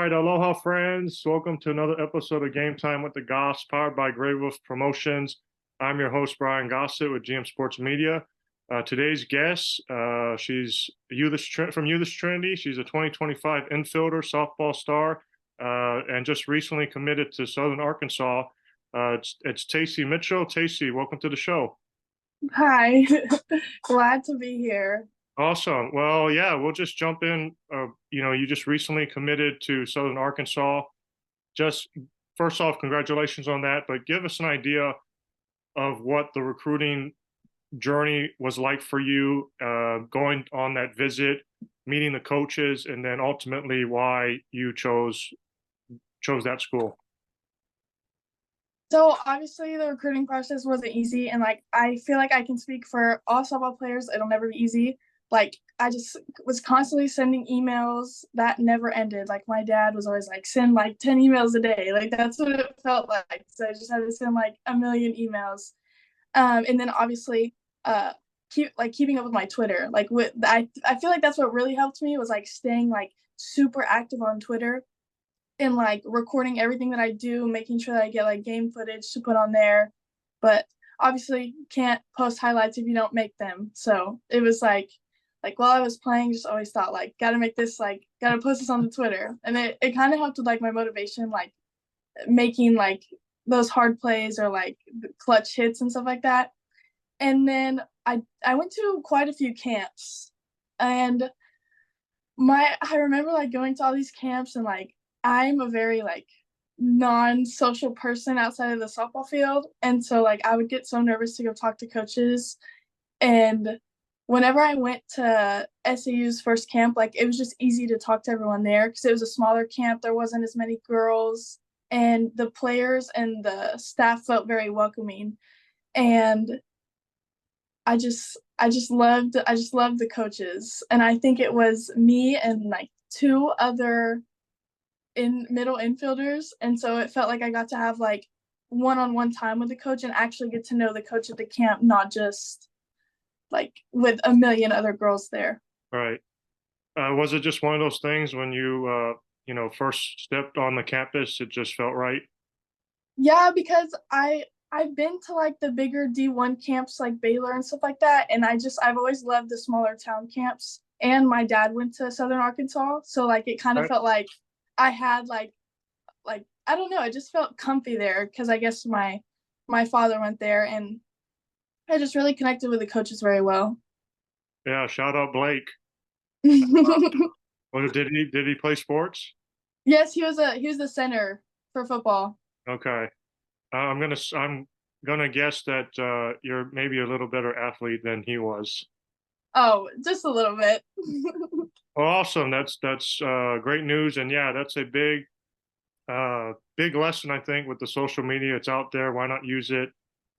right, aloha friends. Welcome to another episode of Game Time with the Goss, powered by Grey Wolf Promotions. I'm your host, Brian Gossett with GM Sports Media. Today's guest, she's from Euless Trinity. She's a 2025 infielder, softball star, and just recently committed to Southern Arkansas. It's Taci Mitchell. Taci, welcome to the show. Hi, glad to be here. Awesome. Well, yeah, we'll just jump in. You just recently committed to Southern Arkansas. Just first off, congratulations on that. But give us an idea of what the recruiting journey was like for you, going on that visit, meeting the coaches, and then ultimately why you chose that school. So obviously the recruiting process wasn't easy, and I feel like I can speak for all softball players. It'll never be easy. I just was constantly sending emails that never ended. Like my dad was always like, send like 10 emails a day. Like that's what it felt like. So I just had to send like a million emails. And then obviously keeping up with my Twitter. I feel like that's what really helped me was like staying like super active on Twitter and like recording everything that I do, making sure that I get like game footage to put on there. But obviously can't post highlights if you don't make them. So it was like while I was playing, just always thought like gotta make this, like gotta post this on the Twitter. And it kind of helped with like my motivation, like making like those hard plays or like clutch hits and stuff like that. And then I went to quite a few camps, and I remember like going to all these camps, and like I'm a very like non-social person outside of the softball field, and so like I would get so nervous to go talk to coaches. And whenever I went to SAU's first camp, like it was just easy to talk to everyone there because it was a smaller camp. There wasn't as many girls, and the players and the staff felt very welcoming. And I just loved the coaches. And I think it was me and like two other in middle infielders. And so it felt like I got to have like one-on-one time with the coach and actually get to know the coach at the camp, not just like with a million other girls there. Right. Was it just one of those things when first stepped on the campus, it just felt right? Yeah, because I've been to like the bigger D1 camps like Baylor and stuff like that, and I've always loved the smaller town camps. And my dad went to Southern Arkansas, so like it kind of Right. felt like I had like I don't know, it just felt comfy there because I guess my father went there, and I just really connected with the coaches very well. Yeah, shout out Blake. Well, did he play sports? Yes, he was the center for football. Okay. I'm gonna guess that you're maybe a little better athlete than he was. Oh, just a little bit. Well, awesome. That's great news, and yeah, that's a big lesson I think with the social media. It's out there. Why not use it?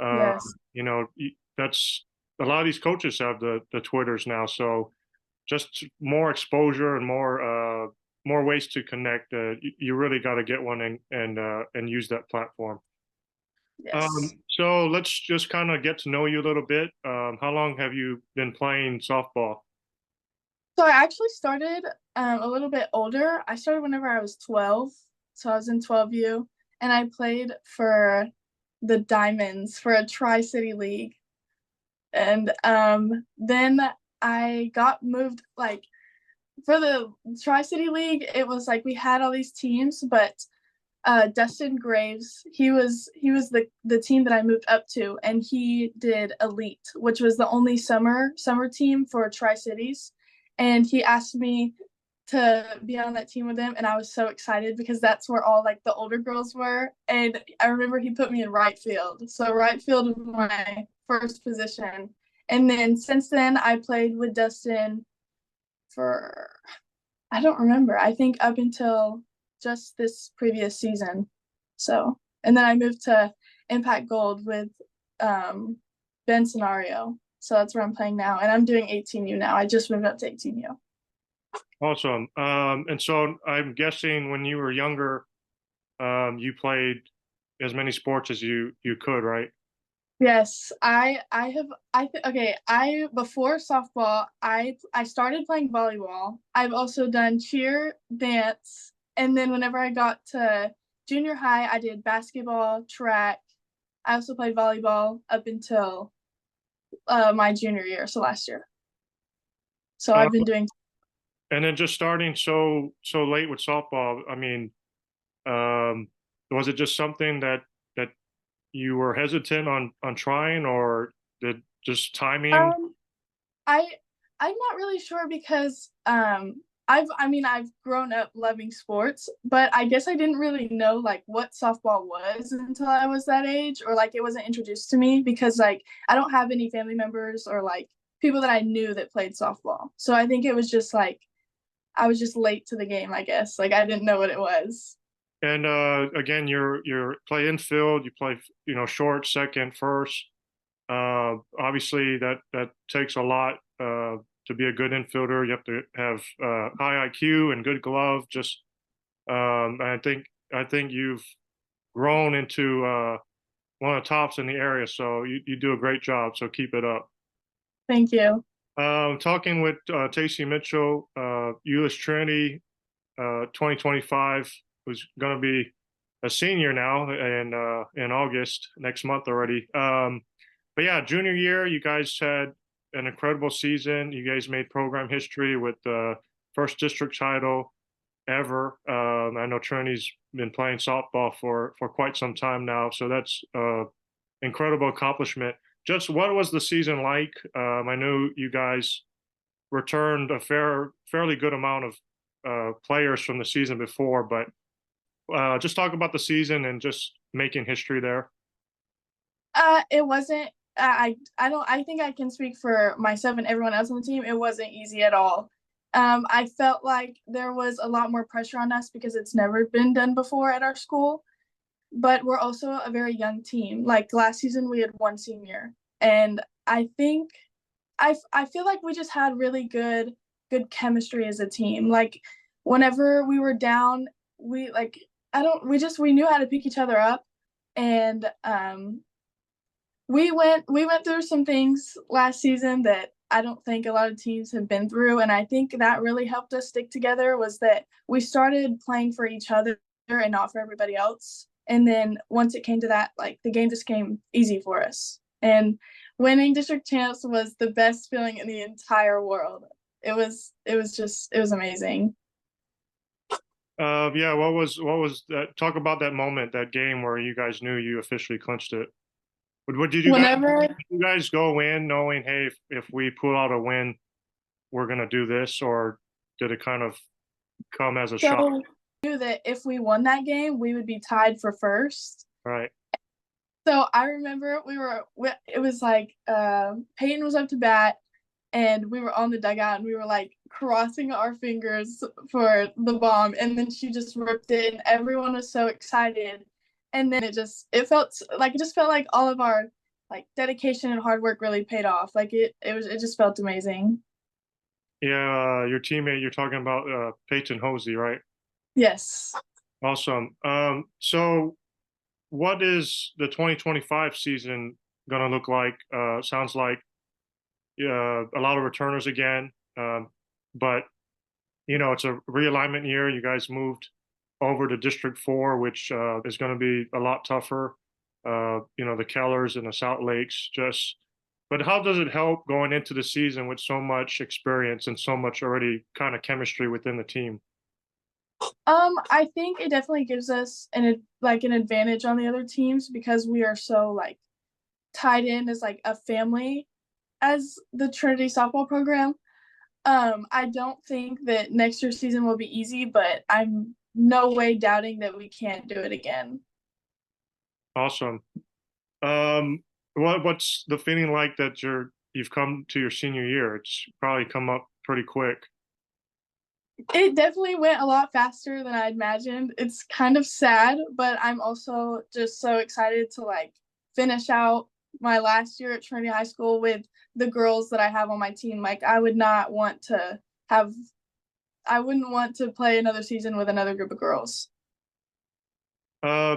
Uh, Yes. that's a lot of these coaches have the Twitters now, so just more exposure and more ways to connect. You really got to get one and use that platform. Yes. So let's just kind of get to know you a little bit. How long have you been playing softball? So I actually started a little bit older. I started whenever I was 12. So I was in 12U, and I played for the Diamonds for a Tri-City League. And then I got moved like for the Tri-City League, it was like we had all these teams, but Dustin Graves, he was the team that I moved up to, and he did Elite, which was the only summer team for Tri Cities, and he asked me to be on that team with him, and I was so excited because that's where all like the older girls were, and I remember he put me in right field, so right field was my first position, and then since then I played with Dustin for I don't remember. I think up until just this previous season. So, and then I moved to Impact Gold with um, Ben Scenario. So that's where I'm playing now. And I'm doing 18U now. I just moved up to 18U. Awesome. And so I'm guessing when you were younger, you played as many sports as you could, right? Yes, I have okay, I before softball, I started playing volleyball. I've also done cheer, dance, And then whenever I got to junior high, I did basketball, track. I also played volleyball up until my junior year, so last year. So Uh, I've been doing. and then just starting so late with softball. I mean, um, was it just something that you were hesitant on trying, or did just timing? Um, I I'm not really sure because I've grown up loving sports, but I guess I didn't really know like what softball was until I was that age, or like it wasn't introduced to me because like I don't have any family members or like people that I knew that played softball. So I think it was just like I was just late to the game, I guess. Like I didn't know what it was. And again, you're play infield, you play short, second, first. Obviously, that takes a lot to be a good infielder. You have to have high IQ and good glove. Just I think you've grown into one of the tops in the area, so you do a great job. So keep it up. Thank you. Talking with Taci Mitchell, Euless Trinity, 2025, who's going to be a senior now in August next month already. But yeah, junior year, you guys had an incredible season. You guys made program history with the first district title ever. I know Trinity's been playing softball for quite some time now, so that's incredible accomplishment. Just what was the season like? I know you guys returned a fairly good amount of players from the season before, but just talk about the season and just making history there. It wasn't. I don't. I think I can speak for myself and everyone else on the team. It wasn't easy at all. I felt like there was a lot more pressure on us because it's never been done before at our school. But we're also a very young team. Like last season, we had one senior, and I think I feel like we just had really good chemistry as a team. Like whenever we were down, we like I don't we knew how to pick each other up, and we went through some things last season that I don't think a lot of teams have been through, and I think that really helped us stick together was that we started playing for each other and not for everybody else. And then once it came to that, like the game just came easy for us. And winning district champs was the best feeling in the entire world. It was amazing. Yeah, what was that? Talk about that moment, that game where you guys knew you officially clinched it. What did Whenever you guys go in knowing, hey, if we pull out a win, we're gonna do this, or did it kind of come as a shock? so knew that if we won that game, we would be tied for first. Right. So I remember it was like Peyton was up to bat and we were on the dugout and we were like crossing our fingers for the bomb and then she just ripped it and everyone was so excited. And then it just felt like all of our like dedication and hard work really paid off. Like it just felt amazing. Yeah, your teammate, you're talking about Peyton Hosey, right? Yes. Awesome. So what is the 2025 season gonna look like? Sounds like a lot of returners again, but it's a realignment year. You guys moved over to District 4, which is going to be a lot tougher. The Kellers and the South Lakes just. But how does it help going into the season with so much experience and so much already kind of chemistry within the team? I think it definitely gives us an advantage on the other teams because we are so like tied in as like a family as the Trinity softball program. I don't think that next year's season will be easy, but I'm no way doubting that we can't do it again. Awesome. Um, what's the feeling like that you've come to your senior year? It's probably come up pretty quick. It definitely went a lot faster than I imagined. It's kind of sad, but I'm also just so excited to like finish out my last year at Trinity High School with the girls that I have on my team. Like have I wouldn't want to play another season with another group of girls. Uh,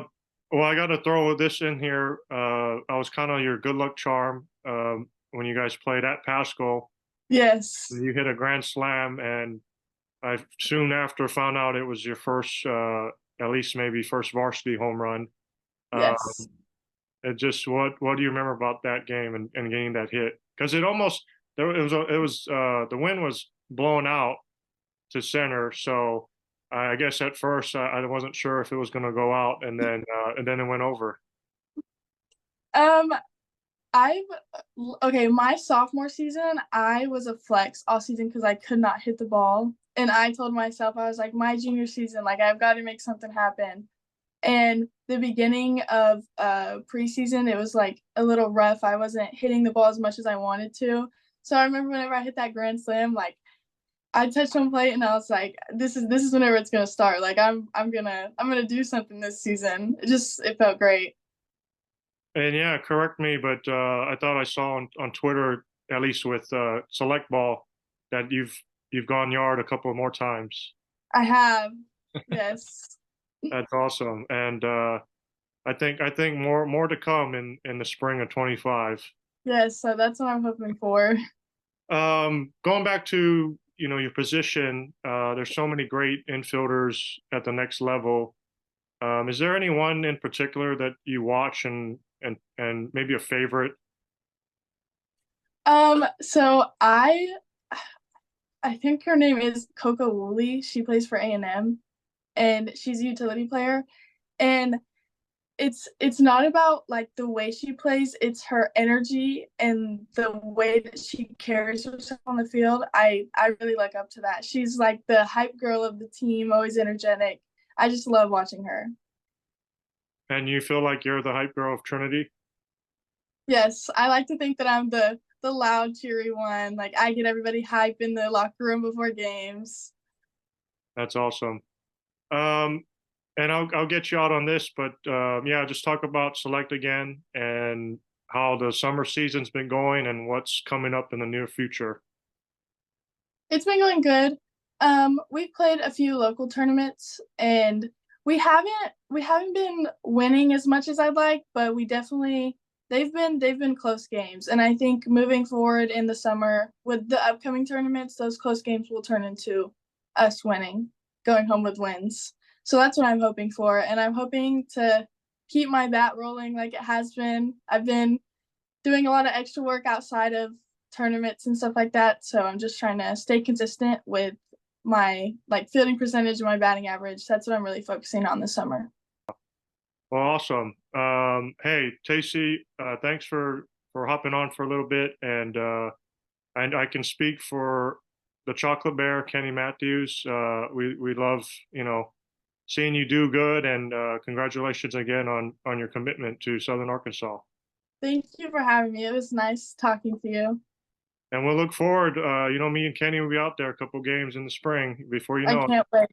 well, I got to throw this in here. I was kind of your good luck charm when you guys played at Pascal. Yes. You hit a grand slam, and I soon after found out it was your first, at least maybe first varsity home run. Uh, Yes. it just what do you remember about that game and getting that hit? Because it almost there it was the wind was blown out to center, so I guess at first I wasn't sure if it was going to go out, and then it went over. Um, I've okay, my sophomore season, I was a flex all season because I could not hit the ball. And I told myself, I was like, my junior season, like I've got to make something happen. And the beginning of preseason, it was like a little rough. I wasn't hitting the ball as much as I wanted to. So I remember whenever I hit that grand slam, like I touched home plate and I was like, this is whenever it's gonna start. Like I'm gonna do something this season. It felt great. And yeah, correct me, but I thought I saw on Twitter, at least with Select Ball, that you've gone yard a couple more times. I have, yes. That's awesome, and I think more to come in the spring of 25. Yes, so that's what I'm hoping for. Going back to your position, there's so many great infielders at the next level. Is there anyone in particular that you watch and maybe a favorite? So I think her name is Coco Woolley. She plays for A&M and she's a utility player. And it's not about like the way she plays, it's her energy and the way that she carries herself on the field. I really look up to that. She's like the hype girl of the team, always energetic. I just love watching her. And you feel like you're the hype girl of Trinity? Yes, I like to think that I'm the loud, cheery one. Like I get everybody hype in the locker room before games. That's awesome. Um, and I'll get you out on this, but yeah, just talk about Select again and how the summer season's been going and what's coming up in the near future. It's been going good. We've played a few local tournaments and we haven't been winning as much as I'd like, but we definitely they've been close games. And I think moving forward in the summer with the upcoming tournaments, those close games will turn into us winning, going home with wins. So that's what I'm hoping for. And I'm hoping to keep my bat rolling like it has been. I've been doing a lot of extra work outside of tournaments and stuff like that. So I'm just trying to stay consistent with my like fielding percentage and my batting average. That's what I'm really focusing on this summer. Well, awesome. Hey, Taci, thanks for hopping on for a little bit, and I can speak for the Chocolate Bear, Kenny Matthews. We love seeing you do good, and congratulations again on your commitment to Southern Arkansas. Thank you for having me. It was nice talking to you. And we'll look forward. Me and Kenny will be out there a couple games in the spring before you I know it. can't wait.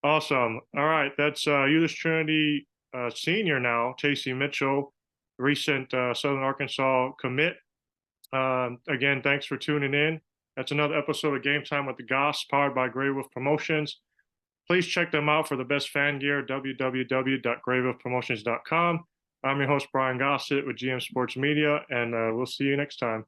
Awesome. All right, that's Euless Trinity senior now, Taci Mitchell, recent Southern Arkansas commit. Again, thanks for tuning in. That's another episode of Game Time with the Goss, powered by Grey Wolf Promotions. Please check them out for the best fan gear, www.greywolfpromotions.com. I'm your host, Brian Gossett with GM Sports Media, and we'll see you next time.